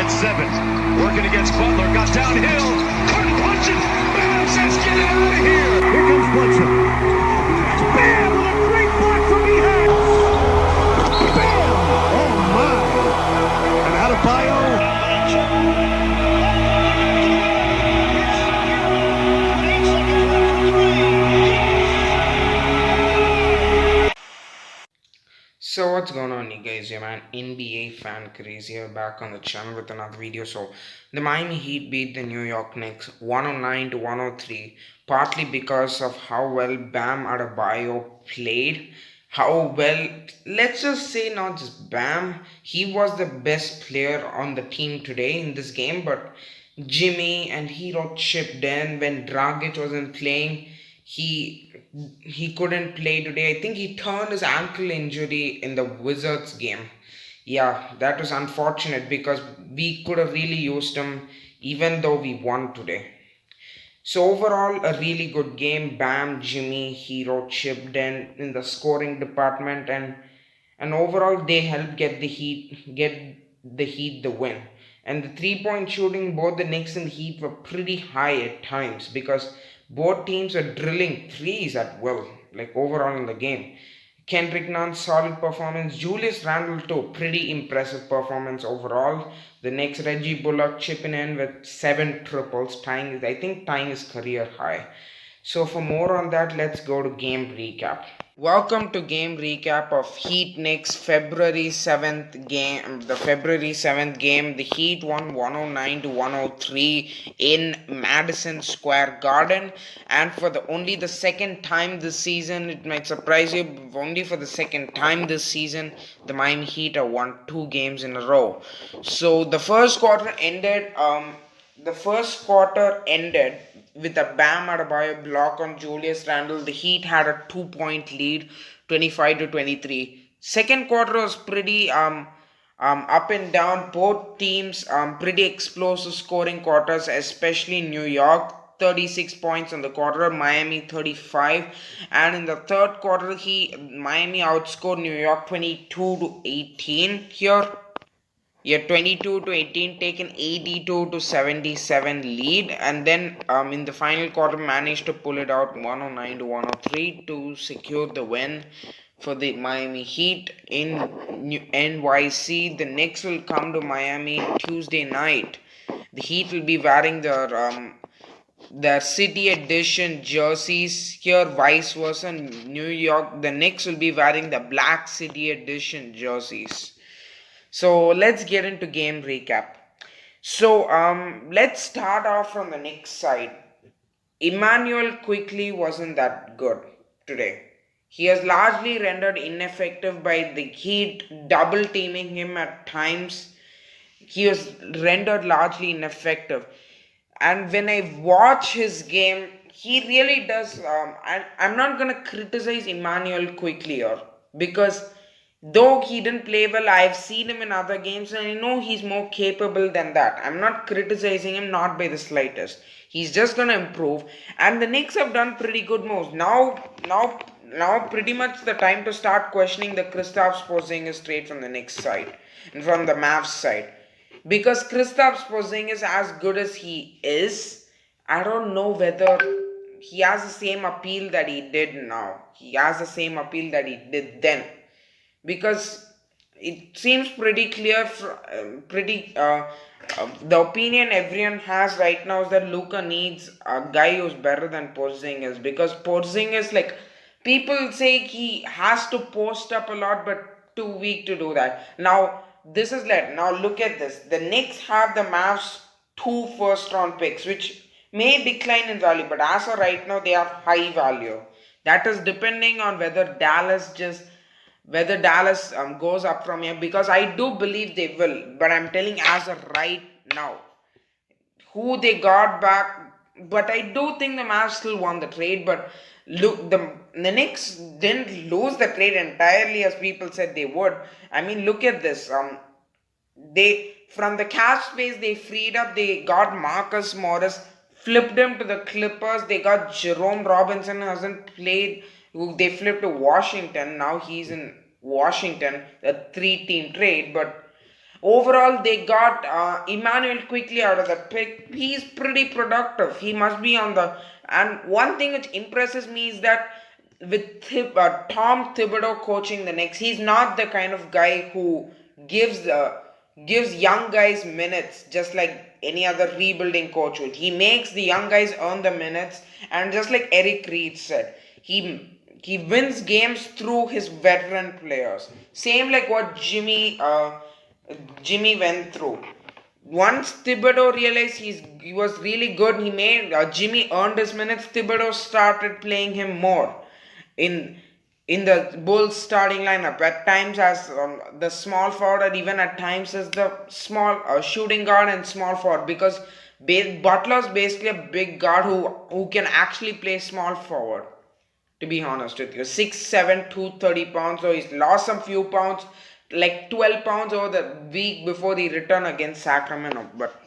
at 7. Working against Butler. Got downhill. Couldn't punch it. Bam says, get out of here. Here comes Bledsoe. Bam with a great block from behind. Bam. Oh, my. And out of bio. So what's going on, you guys? Your man NBA fan crazy here, back on the channel with another video. So the Miami Heat beat the New York Knicks 109 to 103, partly because of how well Bam Adebayo played. How well, let's just say not just Bam, he was the best player on the team today in this game, but Jimmy and Hero chipped in when Dragic wasn't playing. He couldn't play today. I think he turned his ankle injury in the Wizards game. Yeah, that was unfortunate because we could have really used him even though we won today. So overall, a really good game. Bam, Jimmy, Hero chipped in the scoring department, and overall they helped get the Heat the win. And the 3-point shooting, both the Knicks and the Heat were pretty high at times because both teams were drilling threes at will, like overall in the game. Kendrick Nunn's solid performance, Julius Randle too, pretty impressive performance overall. The Knicks, Reggie Bullock chipping in with 7 triples, tying his career high. So for more on that, let's go to game recap. Welcome to game recap of Heat-Knicks February 7th game. The February 7th game, the Heat won 109 to 103 in Madison Square Garden, and for only the second time this season, it might surprise you, only for the second time this season, the Miami Heat have won 2 games in a row. So the first quarter ended. With a Bam Adebayo block on Julius Randle. The Heat had a 2-point lead, 25 to 23. Second quarter was pretty up and down. Both teams pretty explosive scoring quarters, especially New York. 36 points in the quarter, Miami 35, and in the third quarter, Miami outscored New York 22 to 18 here. 22 to 18, taken 82 to 77 lead, and then in the final quarter managed to pull it out 109 to 103 to secure the win for the Miami Heat in NYC. The Knicks will come to Miami Tuesday night. The Heat will be wearing their City Edition jerseys. Here, vice versa, New York, the Knicks will be wearing the Black City Edition jerseys. So let's get into game recap. So let's start off from the Knicks side. Immanuel Quickley wasn't that good today. He is largely rendered ineffective by the Heat double teaming him at times. He was rendered largely ineffective. And when I watch his game, he really does. I'm not going to criticize Immanuel Quickley here because though he didn't play well, I've seen him in other games and I know he's more capable than that. I'm not criticizing him, not by the slightest. He's just gonna improve, and the Knicks have done pretty good moves. Now pretty much the time to start questioning the Kristaps Porzingis trade from the Knicks side and from the Mavs side. Because Kristaps Porzingis, as good as he is, I don't know whether he has the same appeal that he did now. He has the same appeal that he did then. Because it seems pretty clear, the opinion everyone has right now is that Luka needs a guy who's better than Porzingis, because Porzingis, like, people say he has to post up a lot but too weak to do that. Now look at this. The Knicks have the Mavs 2 first-round picks, which may decline in value, but as of right now they are high value. That is depending on whether Dallas goes up from here, because I do believe they will, but I'm telling as of right now who they got back. But I do think the Mavs still won the trade. But look, the Knicks didn't lose the trade entirely as people said they would. I mean, look at this. They, from the cap space they freed up, they got Marcus Morris, flipped him to the Clippers. They got Jerome Robinson, who hasn't played, who they flipped to Washington. Now he's in Washington, a 3-team trade. But Overall, they got Emmanuel quickly out of the pick. He's pretty productive. He must be on the. And one thing which impresses me is that with Tom Thibodeau coaching the Knicks, he's not the kind of guy who gives gives young guys minutes just like any other rebuilding coach would. He makes the young guys earn the minutes, and just like Eric Reed said, he wins games through his veteran players. Same like what Jimmy went through. Once Thibodeau realized he was really good, he made Jimmy earned his minutes. Thibodeau started playing him more in in the Bulls starting lineup. At times as the small forward, and even at times as the small shooting guard and small forward, because Butler's basically a big guard who can actually play small forward. To be honest with you, 6'7", 230 pounds. So he's lost some few pounds, like 12 pounds over the week before the return against Sacramento. But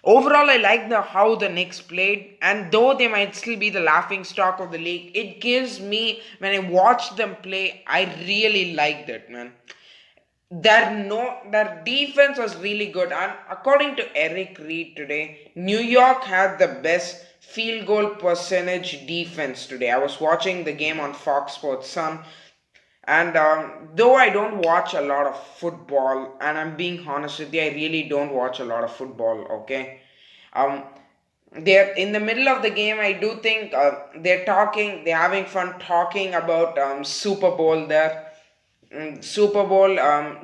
overall, I like how the Knicks played, and though they might still be the laughing stock of the league, it gives me, when I watch them play, I really liked it, man. Their defense was really good, and according to Eric Reed today, New York had the best field goal percentage defense today. I was watching the game on Fox Sports Sun, and though I don't watch a lot of football, and I'm being honest with you, I really don't watch a lot of football. Okay, um, they're in the middle of the game. I do think they're having fun talking about Super Bowl there. Super Bowl,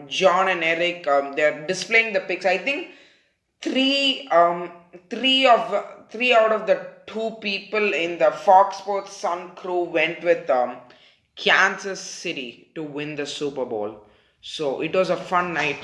John and Eric, they're displaying the picks. I think three, three out of the two people in the Fox Sports Sun crew went with Kansas City to win the Super Bowl. So it was a fun night.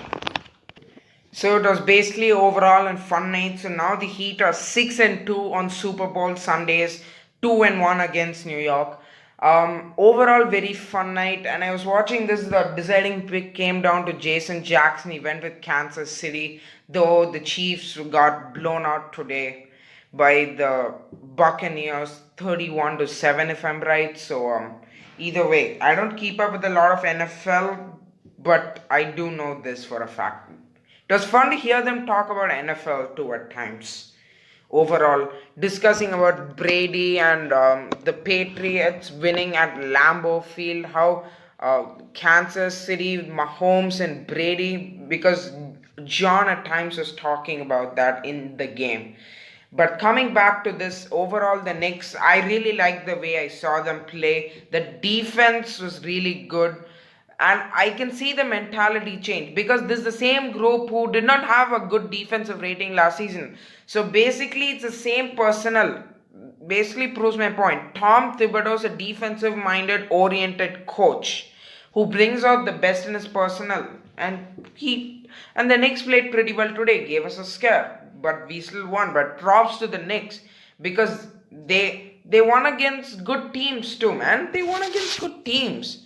So it was basically overall a fun night. So now the Heat are 6-2 on Super Bowl Sundays, 2-1 against New York. Overall very fun night, and I was watching this. The deciding pick came down to Jason Jackson. He went with Kansas City, though the Chiefs got blown out today by the Buccaneers 31-7, if I'm right. So either way, I don't keep up with a lot of NFL, but I do know this for a fact. It was fun to hear them talk about NFL too at times. Overall, discussing about Brady and the Patriots winning at Lambeau Field, how Kansas City, Mahomes and Brady, because John at times was talking about that in the game. But coming back to this, overall the Knicks, I really like the way I saw them play. The defense was really good, and I can see the mentality change, because this is the same group who did not have a good defensive rating last season. So basically, it's the same personnel. Basically, proves my point. Tom Thibodeau is a defensive-minded, oriented coach who brings out the best in his personnel, and the Knicks played pretty well today. Gave us a scare, but we still won. But props to the Knicks, because they won against good teams too, man. They won against good teams.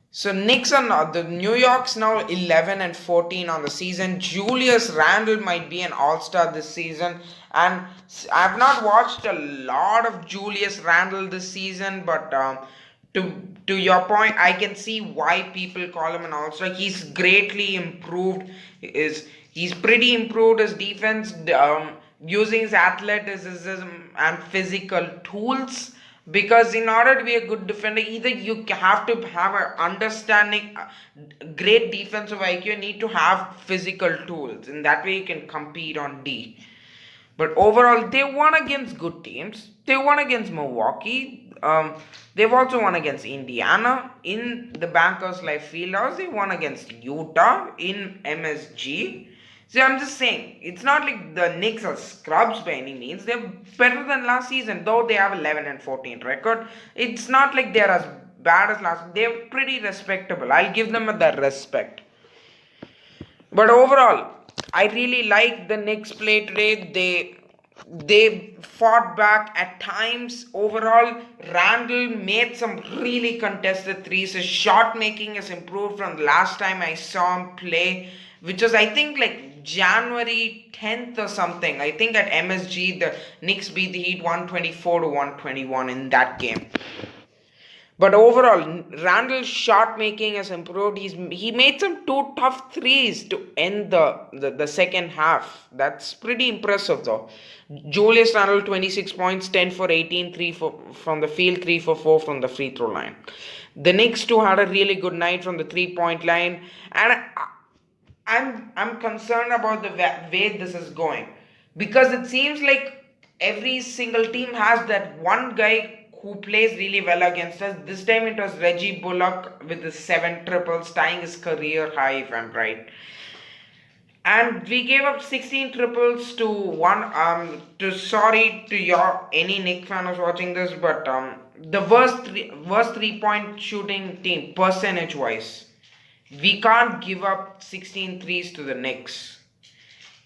So Knicks are now, the New York's now 11-14 on the season. Julius Randle might be an all-star this season, and I've not watched a lot of Julius Randle this season, but to your point, I can see why people call him an all-star. He's greatly improved. He's pretty improved his defense, using his athleticism and physical tools, because in order to be a good defender, either you have to have an understanding, great defensive IQ, you need to have physical tools. In that way you can compete on D. But overall, they won against good teams. They won against Milwaukee. They've also won against Indiana in the Bankers Life Fieldhouse. They won against Utah in MSG. So I'm just saying, it's not like the Knicks are scrubs by any means. They're better than last season, though they have 11-14 record. It's not like they're as bad as last. They're pretty respectable. I'll give them that respect. But overall, I really like the Knicks play today. They fought back at times. Overall, Randall made some really contested threes. His shot making has improved from the last time I saw him play, which was, I think, like January 10th or something. I think at MSG, the Knicks beat the Heat 124-121 in that game. But overall, Randall's shot making has improved. He made some two tough threes to end the second half. That's pretty impressive though. Julius Randle 26 points, 10 for 18, 3 from the field, 3 for 4 from the free throw line. The Knicks too had a really good night from the 3-point line, and I'm concerned about the way this is going, because it seems like every single team has that one guy who plays really well against us. This time it was Reggie Bullock with his 7 triples, tying his career high, if I'm right. And we gave up 16 triples to one. Sorry to your any Nick fan who's watching this, but the worst 3-point shooting team percentage wise. We can't give up 16 threes to the Knicks.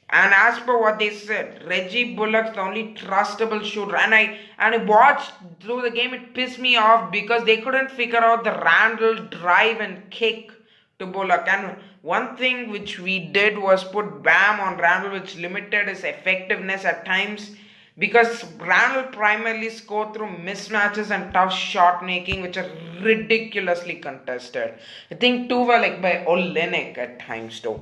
And as per what they said, Reggie Bullock's the only trustable shooter. And I watched through the game, it pissed me off because they couldn't figure out the Randall drive and kick to Bullock. And one thing which we did was put Bam on Randall, which limited his effectiveness at times, because Randall primarily scored through mismatches and tough shot making, which are ridiculously contested. I think two were like by Olenek at times too.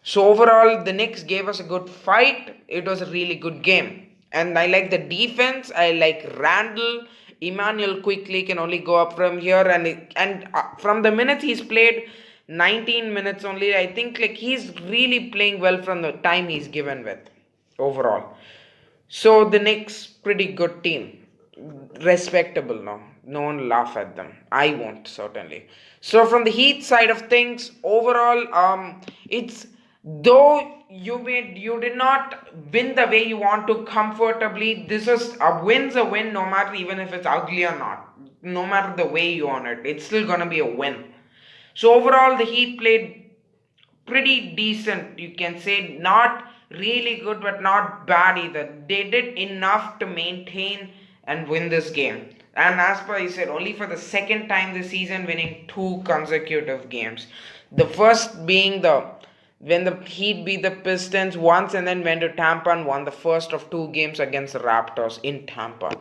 So overall, the Knicks gave us a good fight. It was a really good game. And I like the defense. I like Randall. Emmanuel quickly can only go up from here. And from the minutes he's played, 19 minutes only, I think like he's really playing well from the time he's given with overall. So the Knicks, pretty good team. Respectable now. No one laugh at them. I won't, certainly. So from the Heat side of things, overall, it's though you did not win the way you want to comfortably. This is a win's a win, no matter even if it's ugly or not. No matter the way you want it, it's still gonna be a win. So overall, the Heat played pretty decent. You can say not really good, but not bad either. They did enough to maintain and win this game. And as per I said, only for the second time this season, winning 2 consecutive games. The first being when the Heat beat the Pistons once and then went to Tampa and won the first of 2 games against the Raptors in Tampa.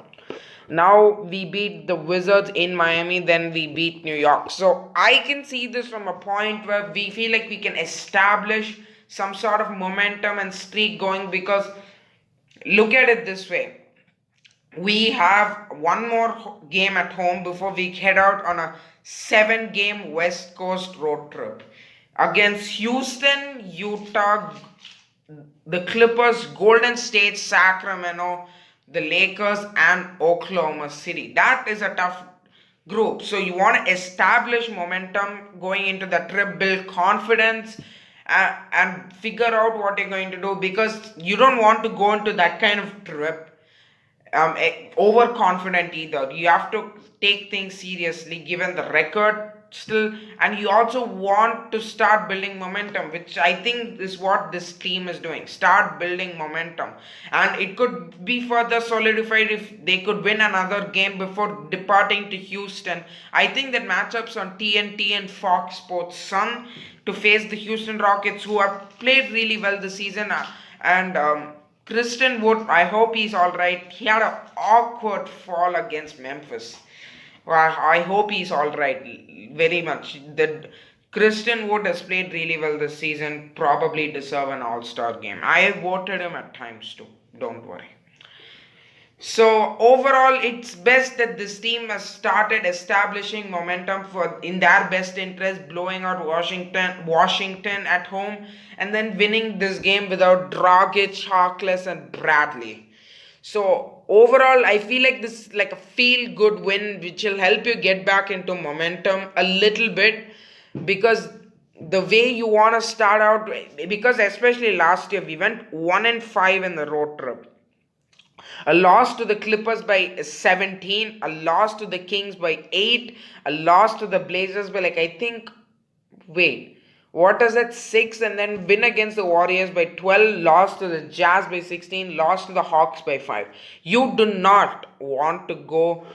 Now we beat the Wizards in Miami, then we beat New York. So I can see this from a point where we feel like we can establish some sort of momentum and streak going, because look at it this way. We have one more game at home before we head out on a 7-game West Coast road trip against Houston, Utah, the Clippers, Golden State, Sacramento, the Lakers, and Oklahoma City. That is a tough group. So you want to establish momentum going into the trip, build confidence, and figure out what you're going to do, because you don't want to go into that kind of trip overconfident either. You have to take things seriously given the record still, and you also want to start building momentum, which I think is what this team is doing. Start building momentum, and it could be further solidified if they could win another game before departing to Houston. I think that matchups on TNT and Fox Sports Sun to face the Houston Rockets, who have played really well this season, and Christian Wood, I hope he's alright. He had an awkward fall against Memphis. I hope he's alright, very much. Christian Wood has played really well this season, probably deserve an all-star game. I voted him at times too, don't worry. So overall, it's best that this team has started establishing momentum in their best interest, blowing out Washington at home, and then winning this game without Dragic, Harkless, and Bradley. So overall, I feel like this is like a feel-good win, which will help you get back into momentum a little bit, because the way you want to start out, because especially last year we went 1-5 in the road trip. A loss to the Clippers by 17, a loss to the Kings by 8, a loss to the Blazers by what is that, 6, and then win against the Warriors by 12, loss to the Jazz by 16, loss to the Hawks by 5. You do not want to go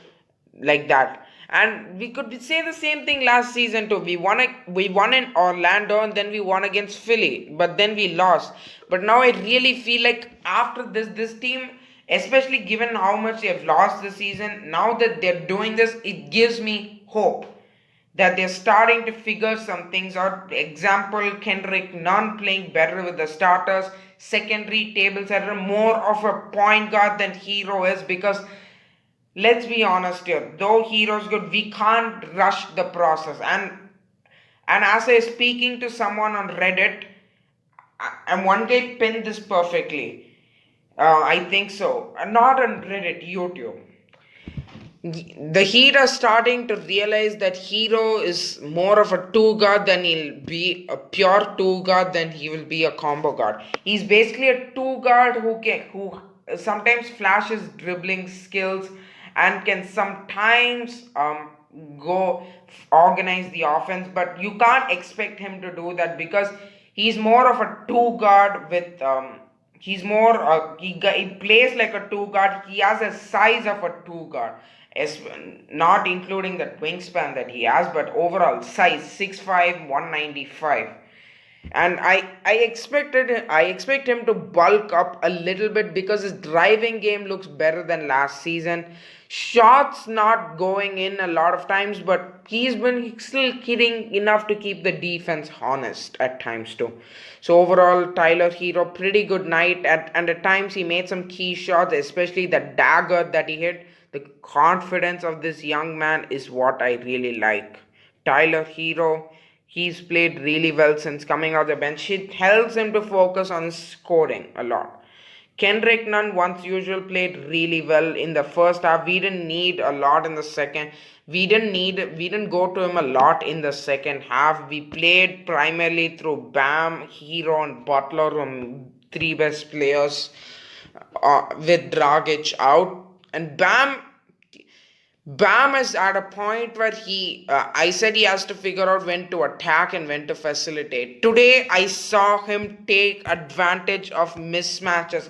like that. And we could say the same thing last season too. We won in Orlando, and then we won against Philly, but then we lost. But now I really feel like after this team especially given how much they have lost this season. Now that they're doing this, it gives me hope that they're starting to figure some things out. Example, Kendrick Nunn playing better with the starters. Secondary table setter, more of a point guard than Hero is, because let's be honest here, though Hero's good, we can't rush the process. And as I was speaking to someone on Reddit, and one guy pinned this perfectly. I think so. Not on Reddit, YouTube. The Heat are starting to realize that Hero is more of a two guard than he'll be a pure two guard than he will be a combo guard. He's basically a two guard who sometimes flashes dribbling skills and can sometimes go organize the offense, but you can't expect him to do that because he's more of a two guard with he's more he plays like a two guard. He has a size of a two guard, as not including the wingspan that he has, but overall size 6'5", 195. And I expect him to bulk up a little bit because his driving game looks better than last season. Shots not going in a lot of times, but he's been still hitting enough to keep the defense honest at times too. So overall, Tyler Hero, pretty good night, and at times he made some key shots, especially the dagger that he hit. The confidence of this young man is what I really like. Tyler Hero, he's played really well since coming out the bench. It helps him to focus on scoring a lot. Kendrick Nunn, once usual, played really well in the first half. We didn't need a lot in the second. We didn't go to him a lot in the second half. We played primarily through Bam, Hero, and Butler, three best players, with Dragic out. And Bam is at a point where I said he has to figure out when to attack and when to facilitate. Today, I saw him take advantage of mismatches.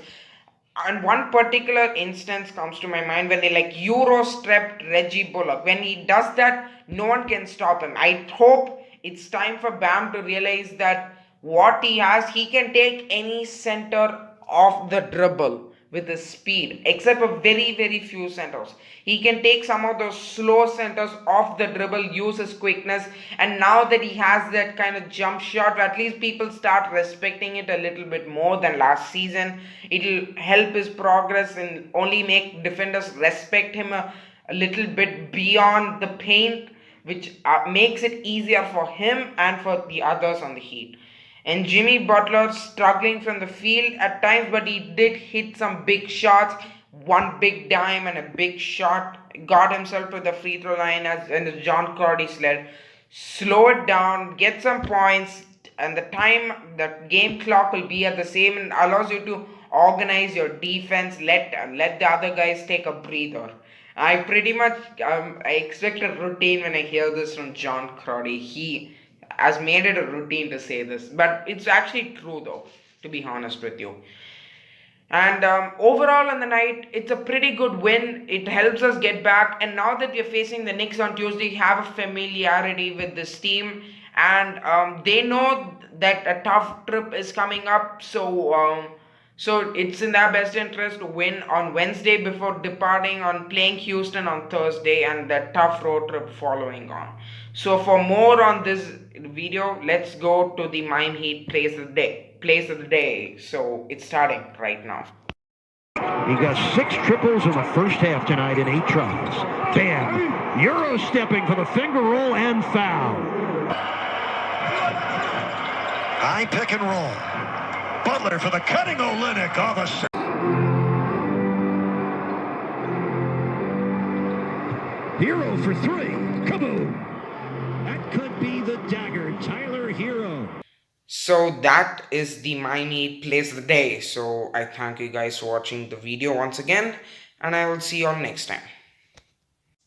And one particular instance comes to my mind when they Euro stepped Reggie Bullock. When he does that, no one can stop him. I hope it's time for Bam to realize that what he has, he can take any center off the dribble with his speed, except for very, very few centers. He can take some of those slow centers off the dribble, use his quickness, and now that he has that kind of jump shot, at least people start respecting it a little bit more than last season. It'll help his progress and only make defenders respect him a little bit beyond the paint, which makes it easier for him and for the others on the Heat. And Jimmy Butler struggling from the field at times, but he did hit some big shots. One big dime and a big shot. Got himself to the free throw line, as John Crowdy said. Slow it down, get some points, and the game clock will be at the same, and allows you to organize your defense. Let the other guys take a breather. I pretty much I expect a routine when I hear this from John Crowdy. He has made it a routine to say this, but it's actually true though, to be honest with you. And overall on the night, it's a pretty good win. It helps us get back, and now that we're facing the Knicks on Tuesday, have a familiarity with this team, and they know that a tough trip is coming up, so it's in their best interest to win on Wednesday before departing on playing Houston on Thursday and the tough road trip following on. So for more on this video, let's go to the Miami Heat plays of the day. So it's starting right now. He got 6 triples in the first half tonight in 8 tries. Bam! Euro stepping for the finger roll and foul. High pick and roll. Butler for the cutting Olynyk off a... Hero for 3. Kaboom! That could be the dagger. Tyler Hero. So that is the Miami plays of the day. So I thank you guys for watching the video once again, and I will see you all next time.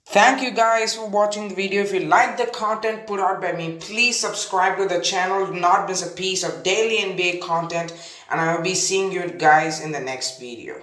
Thank you guys for watching the video. If you like the content put out by me, please subscribe to the channel. Do not miss a piece of daily NBA content, and I will be seeing you guys in the next video.